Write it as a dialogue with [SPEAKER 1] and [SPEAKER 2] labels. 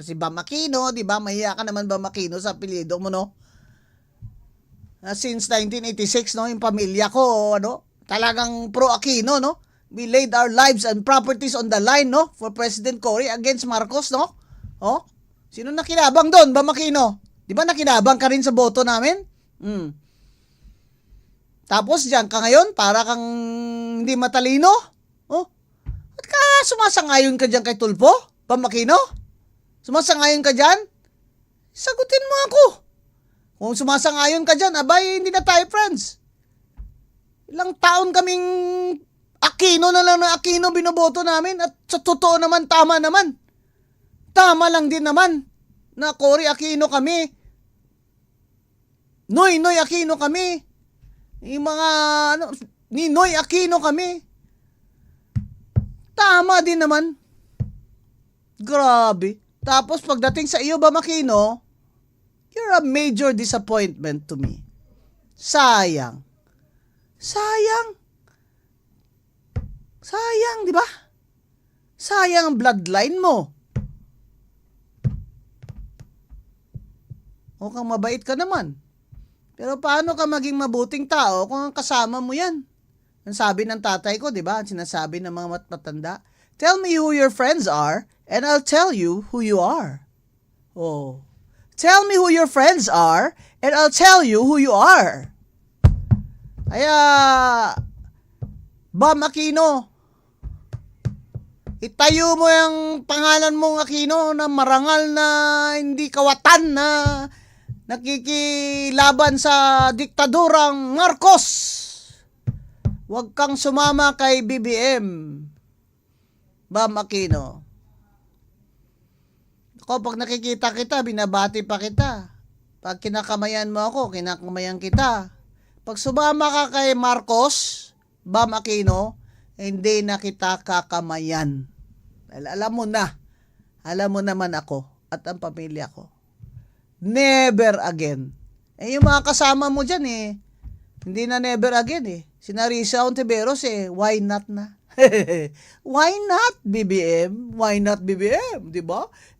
[SPEAKER 1] Si Bam Aquino, di ba? Mahiya ka naman Bam Aquino sa apelyido mo, no? Since 1986, no? Yung pamilya ko, ano? Talagang pro Aquino, no? We laid our lives and properties on the line, no? For President Cory against Marcos, no? Oh? Sino nakinabang doon, Bam Aquino? Di ba nakinabang ka rin sa boto namin? Tapos diyan ka ngayon, para kang hindi matalino? Oh? At ka sumasangayon ka diyan kay Tulfo? Bam Aquino? Sumasangayon ka diyan? Sagutin mo ako. Kung sumasangayon ka diyan, abay, hindi na tayo friends. Ilang taon kaming Aquino na lang na Aquino binoboto namin at sa totoo naman, tama naman. Tama lang din naman na Cory Aquino kami. Noy Aquino kami. Yung mga Ninoy Aquino kami. Tama din naman. Grabe. Tapos pagdating sa iyo, Bam Aquino, you're a major disappointment to me. Sayang. Sayang, di ba? Sayang ang bloodline mo. Mukhang mabait ka naman. Pero paano ka maging mabuting tao kung ang kasama mo yan? Ang sabi ng tatay ko, di ba? Ang sinasabi ng mga matanda. Tell me who your friends are, and I'll tell you who you are. Oh. Tell me who your friends are, and I'll tell you who you are. Kaya, Bam Aquino, itayo mo yung pangalan mong Aquino na marangal na hindi kawatan na nakikilaban sa diktadurang Marcos. Huwag kang sumama kay BBM, Bam Aquino. Ako, pag nakikita kita, binabati pa kita. Pag kinakamayan mo ako, kinakamayan kita. Pag sumama ka kay Marcos, Bam Aquino, hindi na kita kakamayan. Alam mo na. Alam mo naman ako at ang pamilya ko. Never again. Yung mga kasama mo dyan hindi na never again Sina Risa Ontiveros why not na? Why not BBM? Why not BBM? Diba?